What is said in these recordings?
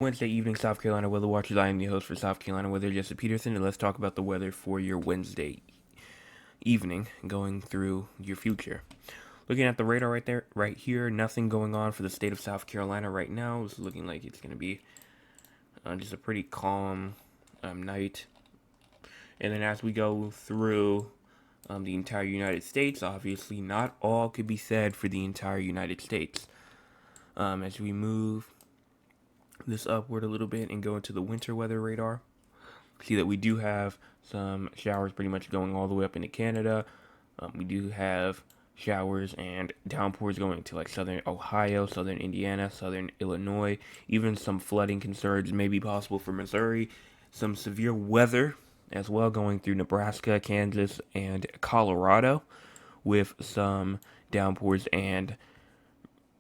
Wednesday evening, South Carolina Weather Watchers. I am the host for South Carolina Weather, Jesse Peterson, and let's talk about the weather for your Wednesday evening going through your future. Looking at the radar right here, nothing going on for the state of South Carolina right now. It's looking like it's going to be just a pretty calm night. And then as we go through the entire United States, obviously not all could be said for the entire United States. As we move this upward a little bit and go into the winter weather radar, see that we do have some showers pretty much going all the way up into Canada. We do have showers and downpours going to like southern Ohio, southern Indiana, southern Illinois. Even some flooding concerns may be possible for Missouri. Some severe weather as well going through Nebraska, Kansas, and Colorado, with some downpours and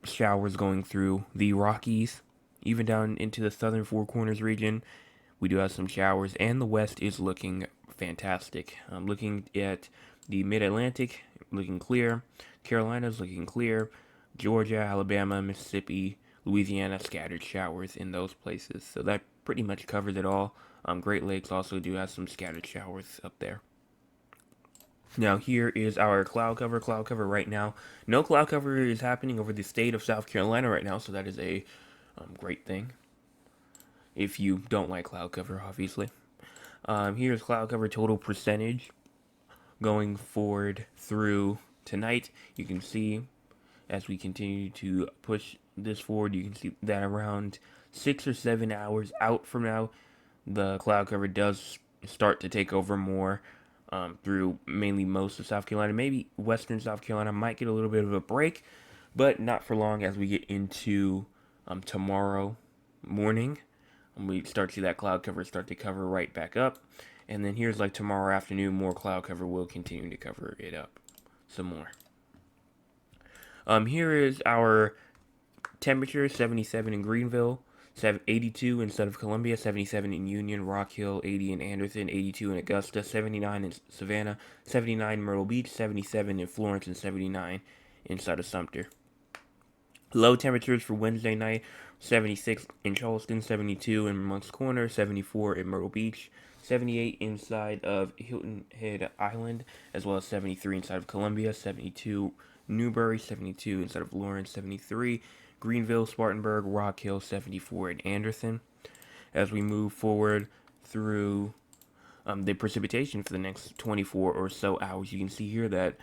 showers going through the Rockies, even down into the southern Four Corners region. We do have some showers, and the west is looking fantastic. Looking at the mid-Atlantic, looking clear. Carolina's looking clear. Georgia, Alabama, Mississippi, Louisiana, scattered showers in those places. So that pretty much covers it all. Great Lakes also do have some scattered showers up there. Now here is our cloud cover. Cloud cover right now. No cloud cover is happening over the state of South Carolina right now, so that is a great thing. If you don't like cloud cover, obviously. Here's cloud cover total percentage going forward through tonight. You can see as we continue to push this forward, you can see that around 6 or 7 hours out from now, the cloud cover does start to take over more through mainly most of South Carolina. Maybe western South Carolina might get a little bit of a break, but not for long as we get into tomorrow morning. We start to see that cloud cover start to cover right back up. And then here's like tomorrow afternoon, more cloud cover will continue to cover it up some more. Here is our temperature: 77 in Greenville, 82 instead of Columbia, 77 in Union, Rock Hill, 80 in Anderson, 82 in Augusta, 79 in Savannah, 79 in Myrtle Beach, 77 in Florence, and 79 inside of Sumter. Low temperatures for Wednesday night: 76 in Charleston, 72 in Moncks Corner, 74 in Myrtle Beach, 78 inside of Hilton Head Island, as well as 73 inside of Columbia, 72 Newberry, 72 inside of Lawrence, 73 Greenville, Spartanburg, Rock Hill, 74 in Anderson. As we move forward through the precipitation for the next 24 or so hours, you can see here that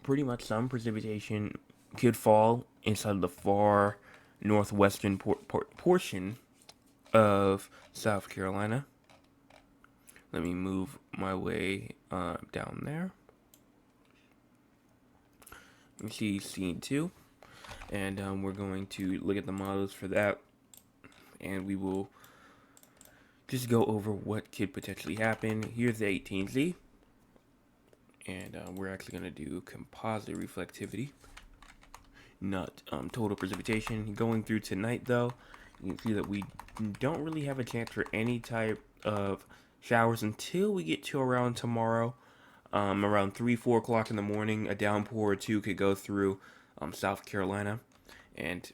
pretty much some precipitation could fall inside of the far northwestern portion of South Carolina. Let me move my way down there. You see scene 2. And we're going to look at the models for that. And we will just go over what could potentially happen. Here's the 18Z. And we're actually going to do composite reflectivity, not total precipitation. Going through tonight, though, you can see that we don't really have a chance for any type of showers until we get to around tomorrow. Around 3, 4 o'clock in the morning, a downpour or two could go through South Carolina. And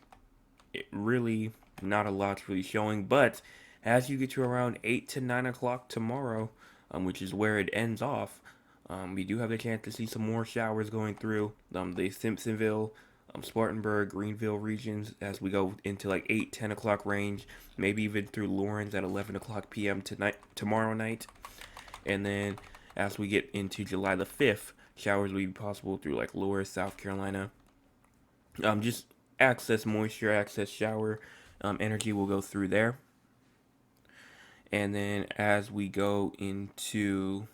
it really, not a lot's really showing. But as you get to around 8 to 9 o'clock tomorrow, which is where it ends off, we do have the chance to see some more showers going through the Simpsonville, Spartanburg, Greenville regions as we go into like 8, 10 o'clock range, maybe even through Lawrence at 11 o'clock p.m. tomorrow night. And then as we get into July the 5th, showers will be possible through like lower South Carolina. Just excess moisture, excess shower energy will go through there. And then as we go into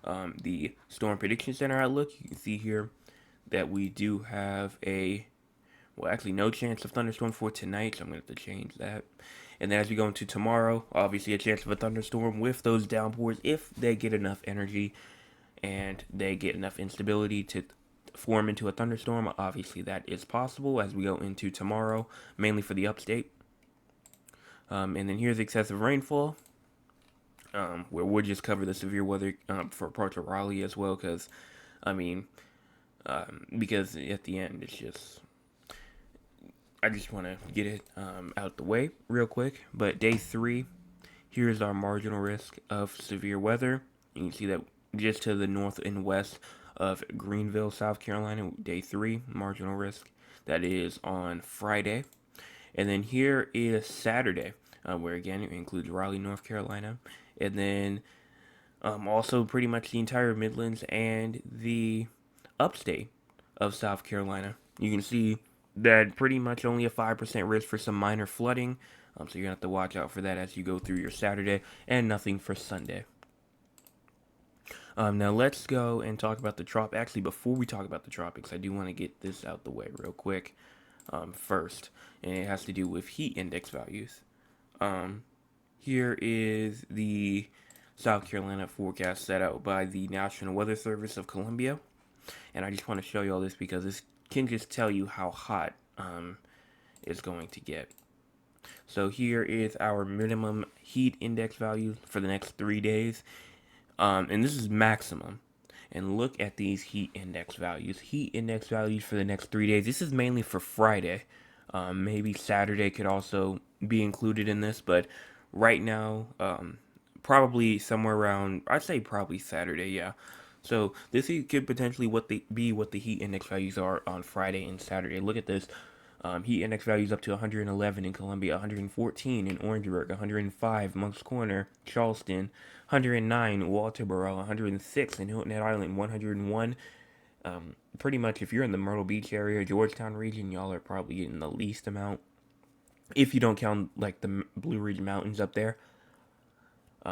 the Storm Prediction Center outlook, you can see here that we do have actually no chance of thunderstorm for tonight, so I'm going to have to change that. And then as we go into tomorrow, obviously a chance of a thunderstorm with those downpours if they get enough energy and they get enough instability to form into a thunderstorm. Obviously that is possible as we go into tomorrow, mainly for the upstate. And then here's excessive rainfall, where we'll just cover the severe weather for parts of Raleigh as well, because at the end it's just I just want to get it out the way real quick. But day 3, here's our marginal risk of severe weather. You can see that just to the north and west of Greenville, South Carolina, day 3, marginal risk. That is on Friday. And then here is Saturday, where again it includes Raleigh, North Carolina. And then also pretty much the entire Midlands and the upstate of South Carolina. You can see that pretty much only a 5% risk for some minor flooding. So you're going to have to watch out for that as you go through your Saturday, and nothing for Sunday. Now let's go and talk about the tropics. Actually, before we talk about the tropics, I do want to get this out the way real quick first, and it has to do with heat index values. Here is the South Carolina forecast set out by the National Weather Service of Columbia, and I just want to show you all this because this can just tell you how hot it's going to get. So here is our minimum heat index value for the next 3 days. And this is maximum. And look at these heat index values. Heat index values for the next 3 days. This is mainly for Friday. Maybe Saturday could also be included in this, but right now, probably somewhere around, I'd say probably Saturday, yeah. So this could potentially be what the heat index values are on Friday and Saturday. Look at this. Heat index values up to 111 in Columbia, 114 in Orangeburg, 105 Moncks Corner, Charleston, 109 Walterboro, 106 in Hilton Head Island, 101. Pretty much if you're in the Myrtle Beach area, Georgetown region, y'all are probably getting the least amount. If you don't count like the Blue Ridge Mountains up there.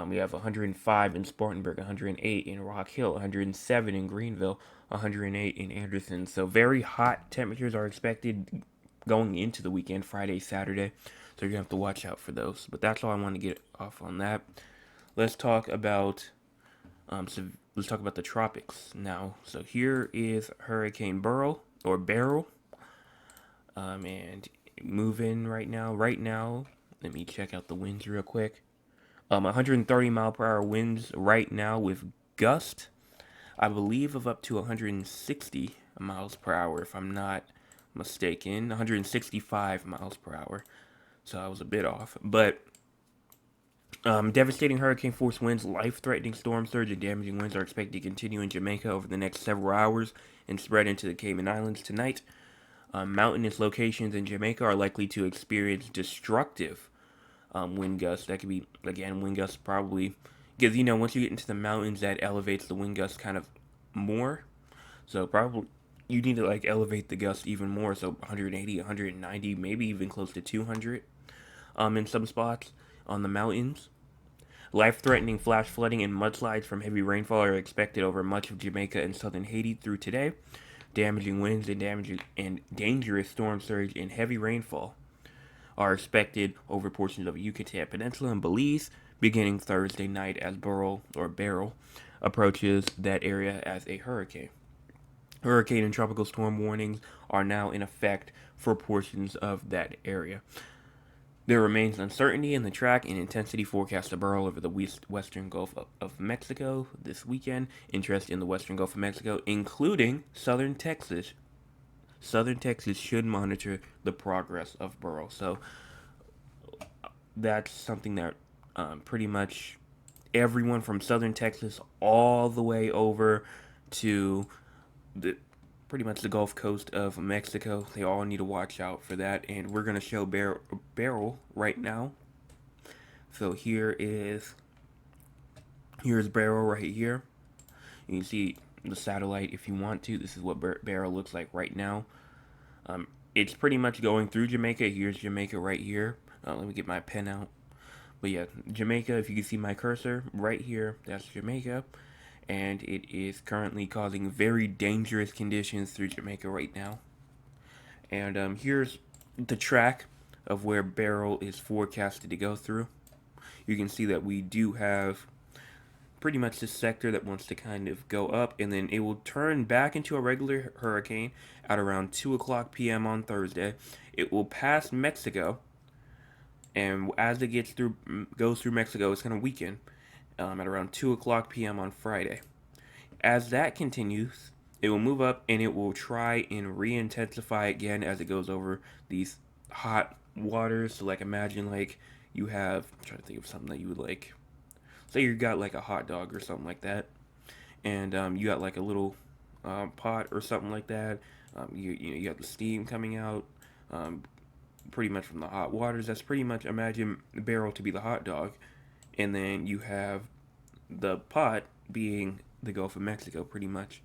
We have 105 in Spartanburg, 108 in Rock Hill, 107 in Greenville, 108 in Anderson. So very hot temperatures are expected going into the weekend, Friday, Saturday. So you're going to have to watch out for those. But that's all I want to get off on that. Let's talk about the tropics now. So here is Hurricane Beryl, and moving right now. Right now, let me check out the winds real quick. 130 mile per hour winds right now with gust, I believe, of up to 160 miles per hour, if I'm not mistaken. 165 miles per hour. So I was a bit off. But devastating hurricane force winds, life-threatening storm surge, and damaging winds are expected to continue in Jamaica over the next several hours and spread into the Cayman Islands tonight. Mountainous locations in Jamaica are likely to experience destructive wind gusts. That could be, again, wind gusts probably, because, once you get into the mountains, that elevates the wind gusts kind of more. So probably you need to elevate the gust even more. So 180, 190, maybe even close to 200 in some spots on the mountains. Life-threatening flash flooding and mudslides from heavy rainfall are expected over much of Jamaica and southern Haiti through today. Damaging winds and dangerous storm surge and heavy rainfall are expected over portions of Yucatan Peninsula and Belize beginning Thursday night as Beryl approaches that area as a hurricane. Hurricane and tropical storm warnings are now in effect for portions of that area. There remains uncertainty in the track and intensity forecast to Beryl over the western Gulf of Mexico this weekend. Interest in the western Gulf of Mexico, including southern Texas. Southern Texas should monitor the progress of Beryl. So that's something that pretty much everyone from southern Texas all the way over to pretty much the Gulf Coast of Mexico, they all need to watch out for that. And we're going to show Beryl right now. So here's Beryl right here. You can see the satellite if you want to. This is what Beryl looks like right now. It's pretty much going through Jamaica. Here's Jamaica right here. Let me get my pen out. But yeah, Jamaica, if you can see my cursor right here, that's Jamaica. And it is currently causing very dangerous conditions through Jamaica right now. And here's the track of where Beryl is forecasted to go through. You can see that we do have pretty much this sector that wants to kind of go up, and then it will turn back into a regular hurricane at around 2 o'clock p.m. on Thursday. It will pass Mexico, and as it goes through Mexico, it's going to weaken at around 2 o'clock p.m. on Friday. As that continues, it will move up and it will try and re-intensify again as it goes over these hot waters. So like imagine like you have, I'm trying to think of something that you would like. Say you got like a hot dog or something like that, and you got like a little pot or something like that. You got the steam coming out, um, pretty much from the hot waters. That's pretty much imagine the barrel to be the hot dog, and then you have the pot being the Gulf of Mexico, pretty much.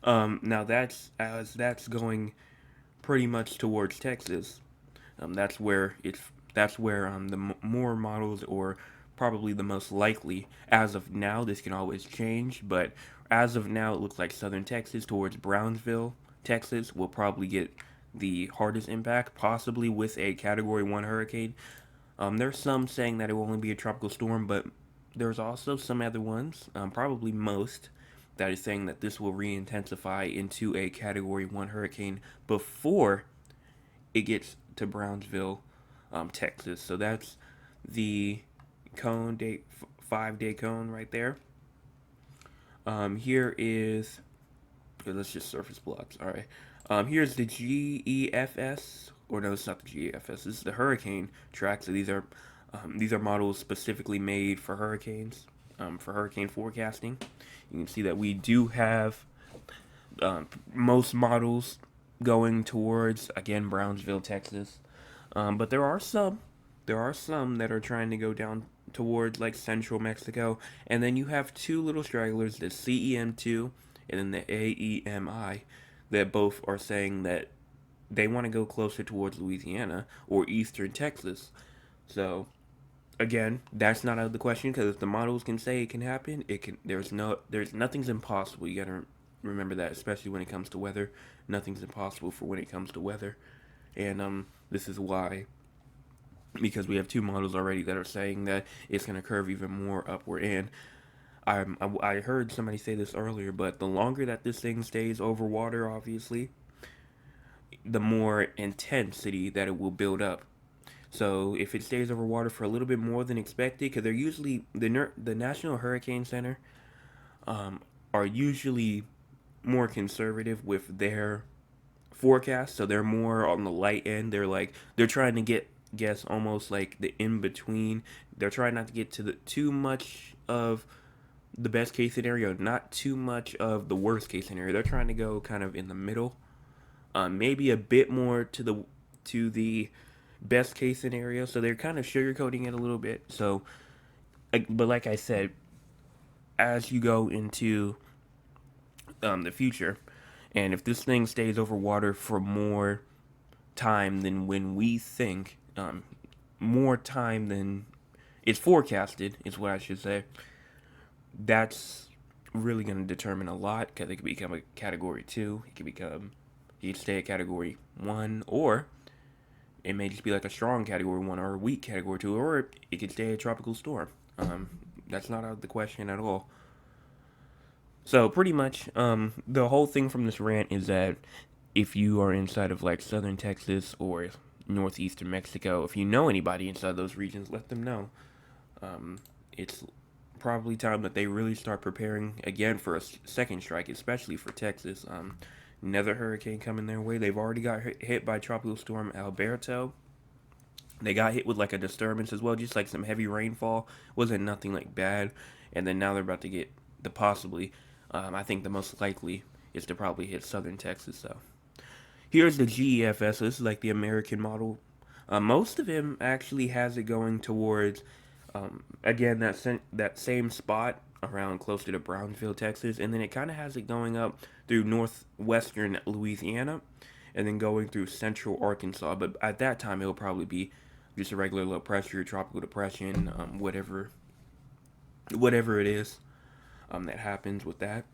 Now that's going pretty much towards Texas. That's where the more models, or probably the most likely as of now. This can always change, but as of now, it looks like southern Texas towards Brownsville, Texas, will probably get the hardest impact, possibly with a Category 1 hurricane. There's some saying that it will only be a tropical storm, but there's also some other ones, probably most, that is saying that this will re-intensify into a Category 1 hurricane before it gets to Brownsville, Texas. So that's the cone day, 5 day cone right there. Here is, okay, let's just surface plots. All right. Here's the GEFS, or no, it's not the GEFS. This is the hurricane track. So these are models specifically made for hurricanes, for hurricane forecasting. You can see that we do have most models going towards, again, Brownsville, Texas. But there are some that are trying to go down towards like central Mexico, and then you have two little stragglers, the CEM2 and then the AEMI, that both are saying that they want to go closer towards Louisiana or eastern Texas. So again, that's not out of the question, because if the models can say it can happen, it can. There's nothing's impossible. You gotta remember that, especially when it comes to weather. Nothing's impossible for when it comes to weather, and this is why, because we have two models already that are saying that it's gonna curve even more upward. And I heard somebody say this earlier, but the longer that this thing stays over water, obviously, the more intensity that it will build up. So if it stays over water for a little bit more than expected, because they're usually the National Hurricane Center are usually more conservative with their forecast, so they're more on the light end. They're trying to guess almost like the in between. They're trying not to get to the too much of the best case scenario, not too much of the worst case scenario. They're trying to go kind of in the middle, maybe a bit more to the best case scenario. So they're kind of sugarcoating it a little bit. So, but like I said, as you go into the future, and if this thing stays over water for more time than when we think, more time than it's forecasted, is what I should say, that's really going to determine a lot, because it could become a Category 2, you could stay at Category 1, or it may just be like a strong Category 1 or a weak Category 2, or it could stay a tropical storm. That's not out of the question at all. So pretty much, the whole thing from this rant is that if you are inside of like southern Texas or northeastern Mexico, if you know anybody inside those regions, let them know. It's probably time that they really start preparing again for a second strike, especially for Texas. Another hurricane coming their way. They've already got hit by Tropical Storm Alberto. They got hit with like a disturbance as well, just like some heavy rainfall. Wasn't nothing like bad. And then now they're about to get the possibly, I think the most likely is to probably hit southern Texas. So here's the GEFS. So this is like the American model. Most of him actually has it going towards, again, that same spot around closer to Brownsville, Texas, and then it kind of has it going up through northwestern Louisiana, and then going through central Arkansas. But at that time, it'll probably be just a regular low pressure, tropical depression, whatever it is that happens with that.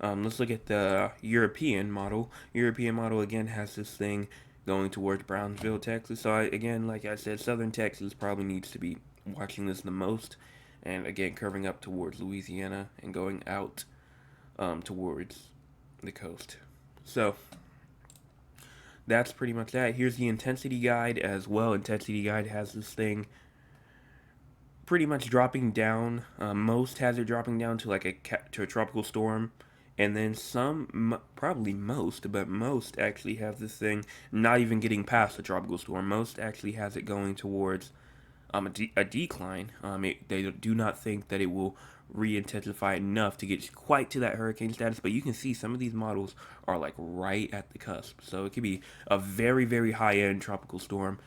Let's look at the European model. European model again has this thing going towards Brownsville, Texas. So again, like I said, southern Texas probably needs to be watching this the most, and again curving up towards Louisiana and going out towards the coast. So that's pretty much that. Here's the intensity guide as well. Intensity guide has this thing pretty much dropping down. Most has it dropping down to like to a tropical storm And then some, probably most, but most actually have this thing not even getting past the tropical storm. Most actually has it going towards a decline. They do not think that it will re-intensify enough to get quite to that hurricane status, but you can see some of these models are like right at the cusp. So it could be a very, very high-end tropical storm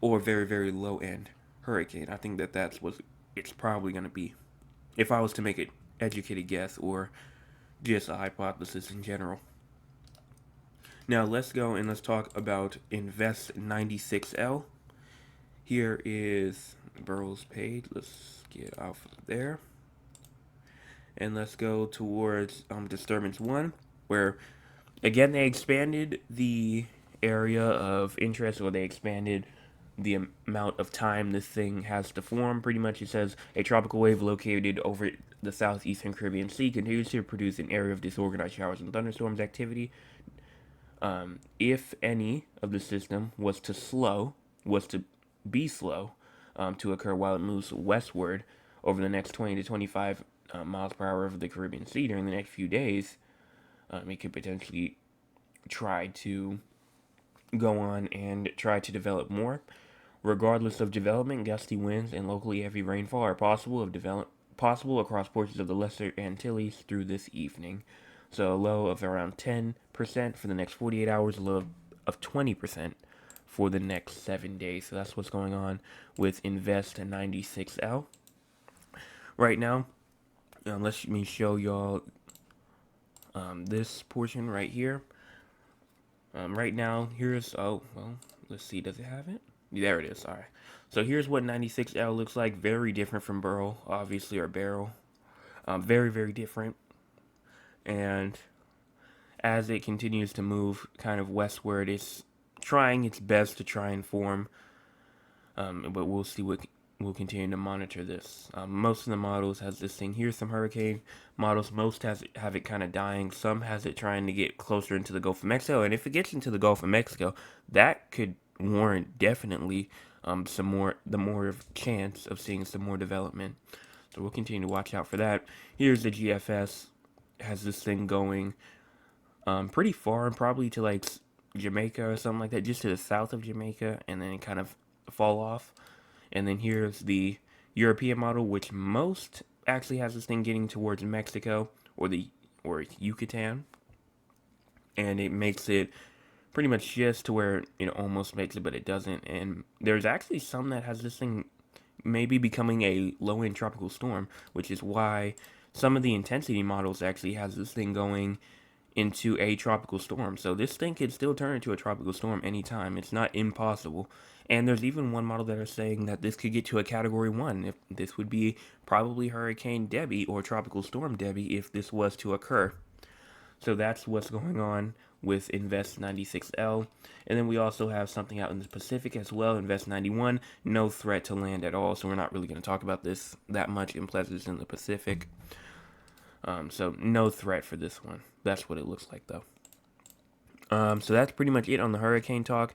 or very, very low-end hurricane. I think that that's what it's probably going to be. If I was to make an educated guess or just a hypothesis in general. Now let's go and let's talk about Invest 96L. Here is Burrow's page. Let's get off of there. And let's go towards Disturbance 1, where again they expanded the area of interest, or they expanded the amount of time this thing has to form. Pretty much it says a tropical wave located over the southeastern Caribbean Sea continues to produce an area of disorganized showers and thunderstorms activity. If any of the system was to be slow to occur while it moves westward over the next 20 to 25 miles per hour over the Caribbean Sea during the next few days, it could potentially try to go on and try to develop more. Regardless of development, gusty winds and locally heavy rainfall are possible across portions of the Lesser Antilles through this evening. So a low of around 10% for the next 48 hours, a low of 20% for the next 7 days. So that's what's going on with Invest 96L. Right now, let me show y'all this portion right here. Right now, here's, let's see, does it have it? There it is, alright. So here's what 96L looks like. Very different from Burrow, obviously, or Barrel. Very, very different. And as it continues to move kind of westward, it's trying its best to try and form. But we'll see what we'll continue to monitor this. Most of the models has this thing. Here's some hurricane models. Most have it kind of dying. Some has it trying to get closer into the Gulf of Mexico. And if it gets into the Gulf of Mexico, that could warrant definitely the more chance of seeing some more development. So we'll continue to watch out for that. Here's the GFS. Has this thing going pretty far, probably to like Jamaica or something like that, just to the south of Jamaica, and then it kind of fall off. And then here's the European model, which most actually has this thing getting towards Mexico or Yucatan, and it makes it pretty much just to where it almost makes it, but it doesn't. And there's actually some that has this thing maybe becoming a low-end tropical storm, which is why some of the intensity models actually has this thing going into a tropical storm. So this thing could still turn into a tropical storm anytime. It's not impossible. And there's even one model that are saying that this could get to a Category 1. If this would be probably Hurricane Debbie or Tropical Storm Debbie if this was to occur. So that's what's going on with Invest 96L. And then we also have something out in the Pacific as well, Invest 91. No threat to land at all, so we're not really going to talk about this that much unless it's in the Pacific. So no threat for this one. That's what it looks like, though. So that's pretty much it on the hurricane talk.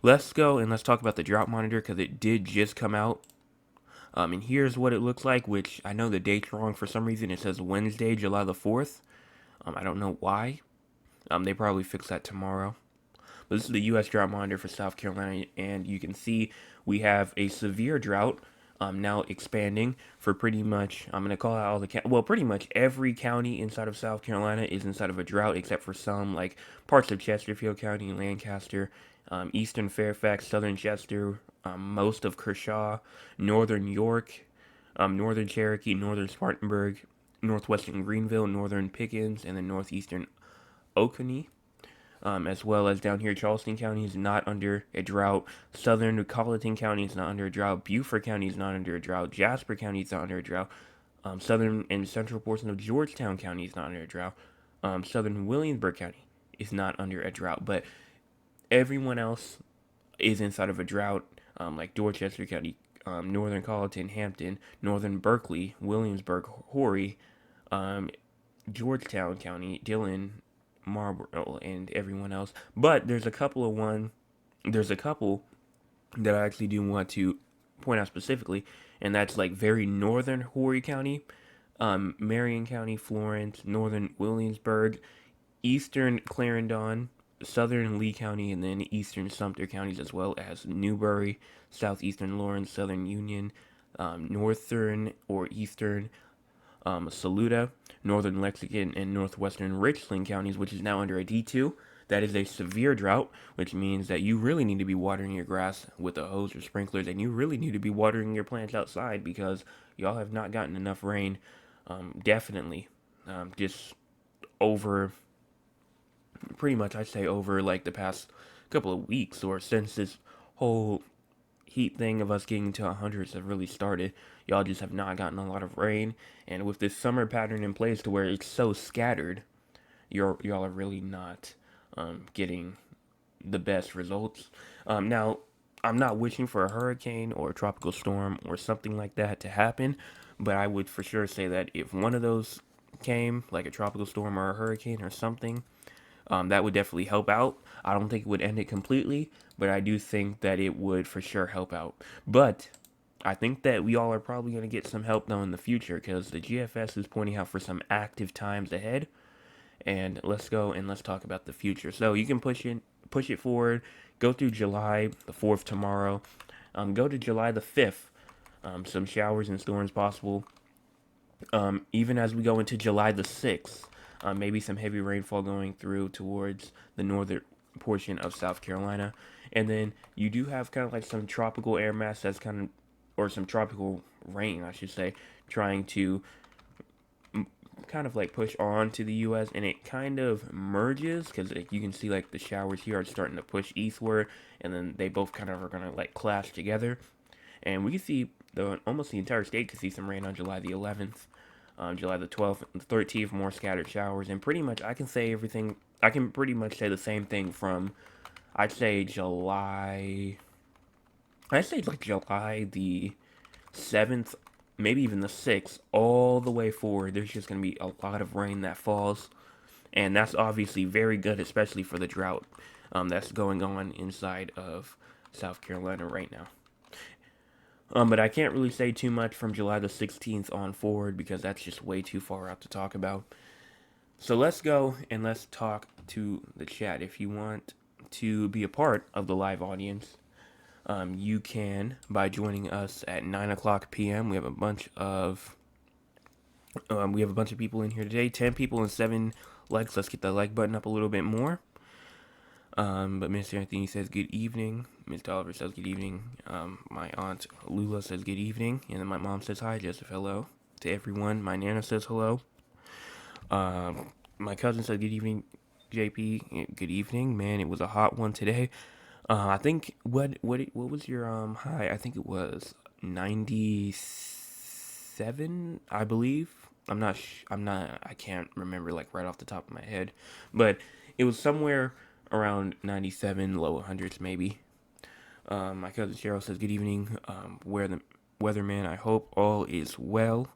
Let's go and let's talk about the drought monitor, because it did just come out. And here's what it looks like, which I know the date's wrong for some reason. It says Wednesday, July the 4th. I don't know why. They probably fix that tomorrow. But this is the U.S. drought monitor for South Carolina, and you can see we have a severe drought now expanding for pretty much, I'm going to call out all the, pretty much every county inside of South Carolina is inside of a drought, except for some, like parts of Chesterfield County, Lancaster, eastern Fairfax, southern Chester, most of Kershaw, northern York, northern Cherokee, northern Spartanburg, northwestern Greenville, northern Pickens, and then northeastern Oconee. As well as down here, Charleston County is not under a drought. Southern Colleton County is not under a drought. Beaufort County is not under a drought. Jasper County is not under a drought. Southern and central portion of Georgetown County is not under a drought. Southern Williamsburg County is not under a drought. But everyone else is inside of a drought, like Dorchester County, northern Colleton, Hampton, northern Berkeley, Williamsburg, Horry, Georgetown County, Dillon, Marlboro, and everyone else. But there's a couple that I actually do want to point out specifically, and that's like very northern Horry County, Marion County, Florence, northern Williamsburg, eastern Clarendon, southern Lee County, and then eastern Sumter counties, as well as Newberry, southeastern Lawrence, southern Union, northern or eastern Saluda, northern Lexington, and northwestern Richland counties, which is now under a D2. That is a severe drought, which means that you really need to be watering your grass with a hose or sprinklers, and you really need to be watering your plants outside because y'all have not gotten enough rain. Definitely, just over, pretty much, I'd say over like the past couple of weeks or since this whole heat thing of us getting to hundreds have really started. Y'all just have not gotten a lot of rain, and with this summer pattern in place to where it's so scattered, y'all are really not getting the best results. Now, I'm not wishing for a hurricane or a tropical storm or something like that to happen, but I would for sure say that if one of those came, like a tropical storm or a hurricane or something, that would definitely help out. I don't think it would end it completely, but I do think that it would for sure help out. But I think that we all are probably going to get some help though in the future because the GFS is pointing out for some active times ahead. And let's go and let's talk about the future. So you can push it forward. Go through July the 4th tomorrow. Go to July the 5th. Some showers and storms possible. Even as we go into July the 6th, maybe some heavy rainfall going through towards the northern portion of South Carolina. And then you do have kind of like some tropical air mass that's kind of, or some tropical rain, I should say, trying to kind of like push on to the U.S. and it kind of merges because you can see like the showers here are starting to push eastward, and then they both kind of are gonna like clash together, and we can see almost the entire state could see some rain on July the 11th, July the 12th, the 13th, more scattered showers, and pretty much I can say everything. I can pretty much say the same thing from I'd say July. I'd say like July the 7th, maybe even the 6th, all the way forward. There's just going to be a lot of rain that falls. And that's obviously very good, especially for the drought that's going on inside of South Carolina right now. But I can't really say too much from July the 16th on forward because that's just way too far out to talk about. So let's go and let's talk to the chat. If you want to be a part of the live audience, you can by joining us at 9 o'clock p.m. We have a bunch of people in here today. 10 people and 7 likes. Let's get the like button up a little bit more. But Mr. Anthony says good evening. Mr. Oliver says good evening. My aunt Lula says good evening, and then my mom says hi, Joseph. Hello to everyone. My nana says hello. My cousin said good evening, JP. Good evening, man. It was a hot one today. I think what was your high? I think it was 97, I believe. I can't remember like right off the top of my head, but it was somewhere around 97, low hundreds maybe. My cousin Cheryl says good evening. Weatherman, I hope all is well.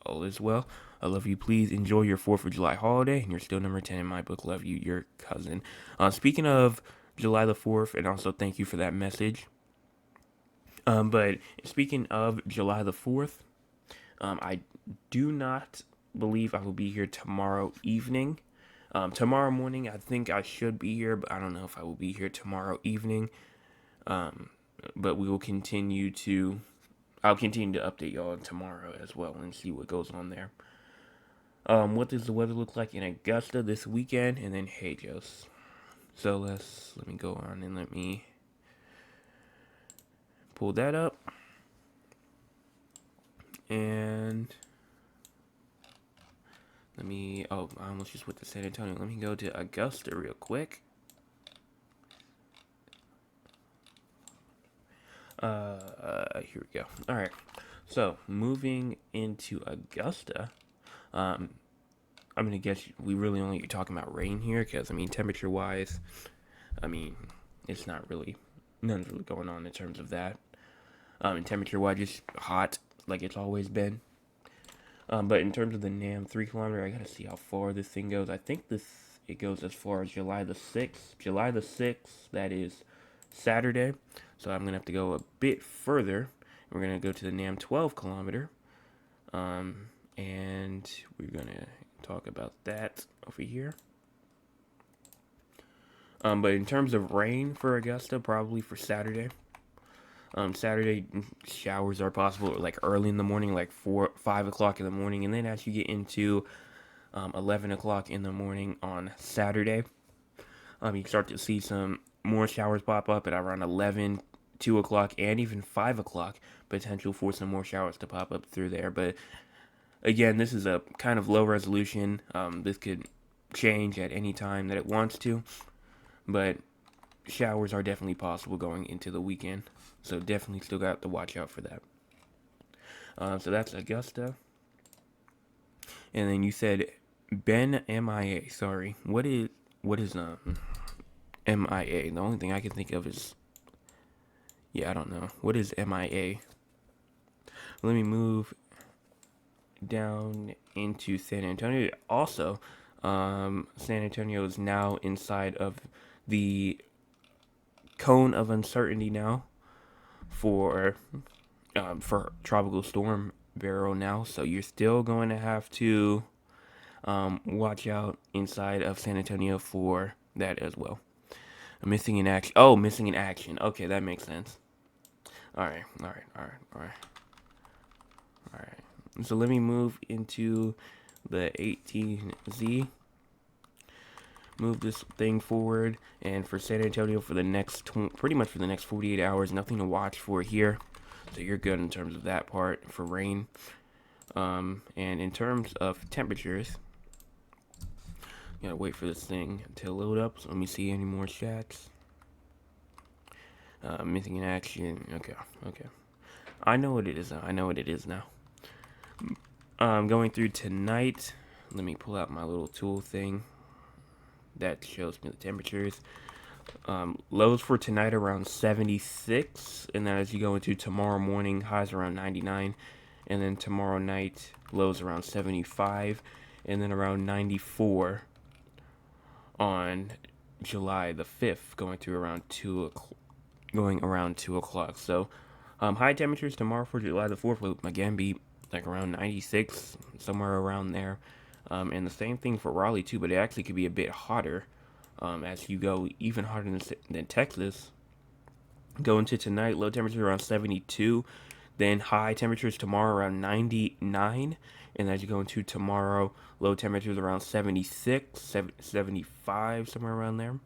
All is well. I love you. Please enjoy your 4th of July holiday, and you're still number 10 in my book. Love you, your cousin. Speaking of July the 4th, and also thank you for that message. But speaking of July the 4th, I do not believe I will be here tomorrow evening. Tomorrow morning, I think I should be here, but I don't know if I will be here tomorrow evening. But we will I'll continue to update y'all tomorrow as well and see what goes on there. What does the weather look like in Augusta this weekend? And then, hey, Jos. So let me go on and let me pull that up. And I almost just went to San Antonio. Let me go to Augusta real quick. Here we go. All right. So moving into Augusta, I'm gonna guess we really only talking about rain here because I mean temperature wise, I mean it's not really nothing's really going on in terms of that. And temperature wise, just hot like it's always been. But in terms of the NAM 3 kilometer, I gotta see how far this thing goes. I think it goes as far as July the 6th. July the 6th, that is Saturday. So I'm gonna have to go a bit further. We're gonna go to the NAM 12 kilometer. and we're gonna talk about that over here. But in terms of rain for Augusta, probably for Saturday. Saturday showers are possible like early in the morning, like 5 o'clock in the morning, and then as you get into 11 o'clock in the morning on Saturday, you start to see some more showers pop up at around 11, 2 o'clock, and even 5 o'clock. Potential for some more showers to pop up through there. But again, this is a kind of low resolution. This could change at any time that it wants to. But showers are definitely possible going into the weekend. So definitely still got to watch out for that. So that's Augusta. And then you said Ben MIA. Sorry. What is MIA? The only thing I can think of is, I don't know. What is MIA? Let me move down into San Antonio. Also, San Antonio is now inside of the cone of uncertainty now for Tropical Storm Barrow now. So you're still going to have to watch out inside of San Antonio for that as well. Missing in action. Oh, missing in action. Okay, that makes sense. All right. So let me move into the 18Z. Move this thing forward, and for San Antonio for the next pretty much for the next 48 hours, nothing to watch for here. So you're good in terms of that part for rain. And in terms of temperatures, gotta wait for this thing to load up. So let me see any more chats. Missing in action. Okay. I know what it is now. Going through tonight. Let me pull out my little tool thing that shows me the temperatures. Lows for tonight around 76, and then as you go into tomorrow morning, highs around 99, and then tomorrow night, lows around 75, and then around 94 on July the 5th, going around 2 o'clock. So high temperatures tomorrow for July the 4th will again be like around 96, somewhere around there. And the same thing for Raleigh too, but it actually could be a bit hotter as you go even hotter than Texas. Go into tonight, low temperature around 72, then high temperatures tomorrow around 99, and as you go into tomorrow, low temperatures around 76, 75, somewhere around there,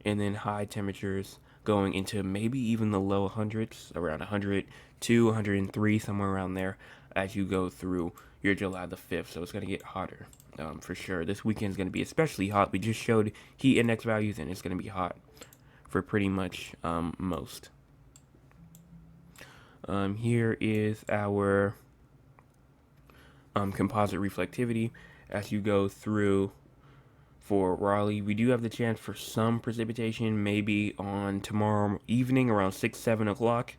and then high temperatures going into maybe even the low hundreds, around 102, 103, somewhere around there, as you go through your July the 5th. So it's going to get hotter for sure. This weekend is going to be especially hot. We just showed heat index values, and it's going to be hot for pretty much most. Here is our composite reflectivity as you go through. For Raleigh, we do have the chance for some precipitation, maybe on tomorrow evening around 6, 7 o'clock.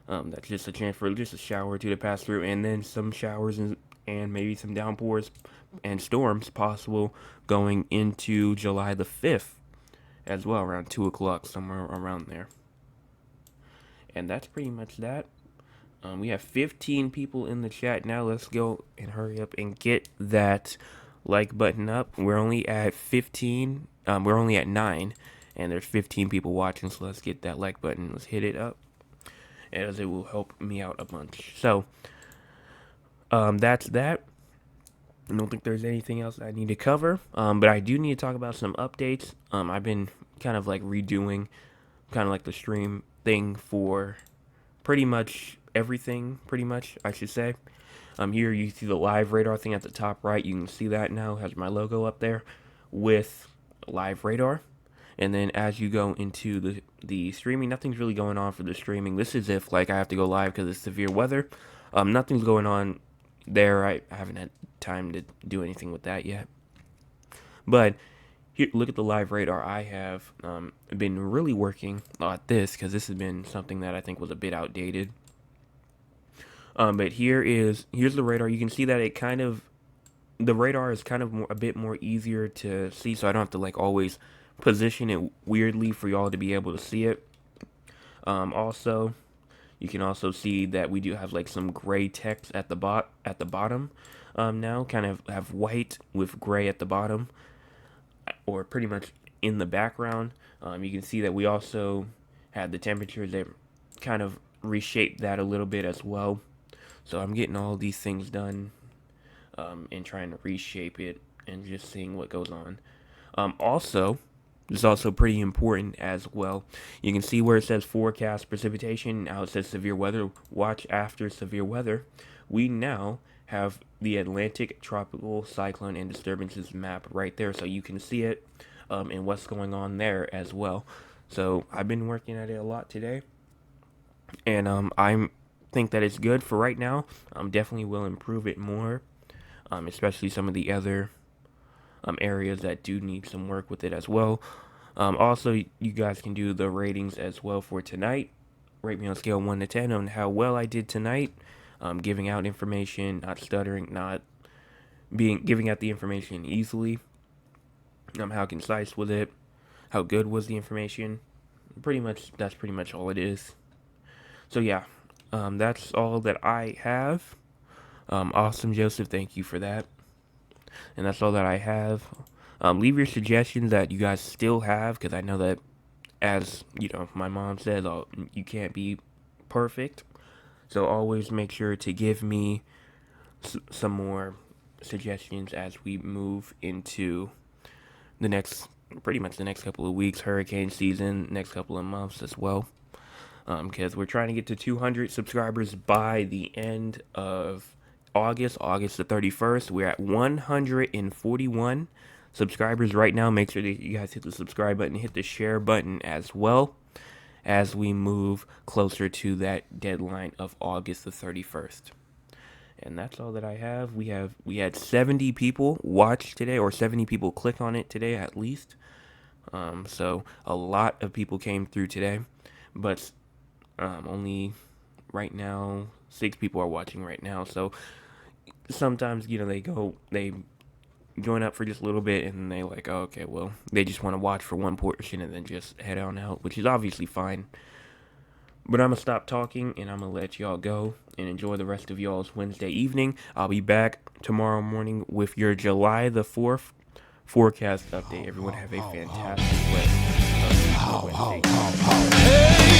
That's just a chance for just a shower or two to pass through, and then some showers and maybe some downpours and storms possible going into July the 5th as well, around 2 o'clock, somewhere around there. And that's pretty much that. We have 15 people in the chat now. Let's go and hurry up and get that like button up. We're only at 15. We're only at 9, and there's 15 people watching. So let's get that like button. Let's hit it up, as it will help me out a bunch. So that's that. I don't think there's anything else I need to cover. But I do need to talk about some updates. I've been kind of like redoing kind of like the stream thing for pretty much everything, I should say. Here you see the live radar thing at the top right. You can see that now. It has my logo up there with live radar. And then as you go into the streaming, nothing's really going on for the streaming. This is if like I have to go live because it's severe weather. Nothing's going on there. I haven't had time to do anything with that yet. But here, look at the live radar. I have been really working at this because this has been something that I think was a bit outdated. But here's the radar. You can see that the radar is kind of a bit more easier to see, so I don't have to like always position it weirdly for y'all to be able to see it. Also, You can also see that we do have like some gray text at the bottom. Now kind of have white with gray at the bottom, or pretty much in the background. You can see that we also had the temperatures that kind of reshaped that a little bit as well. So I'm getting all these things done, and trying to reshape it and just seeing what goes on. Also, it's also pretty important as well. You can see where it says forecast precipitation. Now it says severe weather. Watch after severe weather. We now have the Atlantic tropical cyclone and disturbances map right there, so you can see it, and what's going on there as well. So I've been working at it a lot today, and I think that it's good for right now. Definitely will improve it more, especially some of the other areas that do need some work with it as well. Also, you guys can do the ratings as well for tonight. Rate me on a scale of 1 to 10 on how well I did tonight. Giving out information, not stuttering, not giving out the information easily. How concise was it? How good was the information? That's pretty much all it is. So yeah, that's all that I have. Awesome, Joseph. Thank you for that. And that's all that I have. Leave your suggestions that you guys still have, because I know that, as you know, my mom says, you can't be perfect. So always make sure to give me some more suggestions as we move into pretty much the next couple of weeks, hurricane season, next couple of months as well. Because we're trying to get to 200 subscribers by the end of August the 31st. We're at 141 subscribers right now. Make sure that you guys hit the subscribe button, hit the share button as well, as we move closer to that deadline of August the 31st. And that's all that I have. We had 70 people watch today, or 70 people click on it today at least. So a lot of people came through today, but only right now 6 people are watching right now. So sometimes, they join up for just a little bit, and they like, oh, okay, well, they just want to watch for one portion and then just head on out, which is obviously fine. But I'm going to stop talking, and I'm going to let y'all go and enjoy the rest of y'all's Wednesday evening. I'll be back tomorrow morning with your July the 4th forecast update. Everyone have a fantastic Wednesday.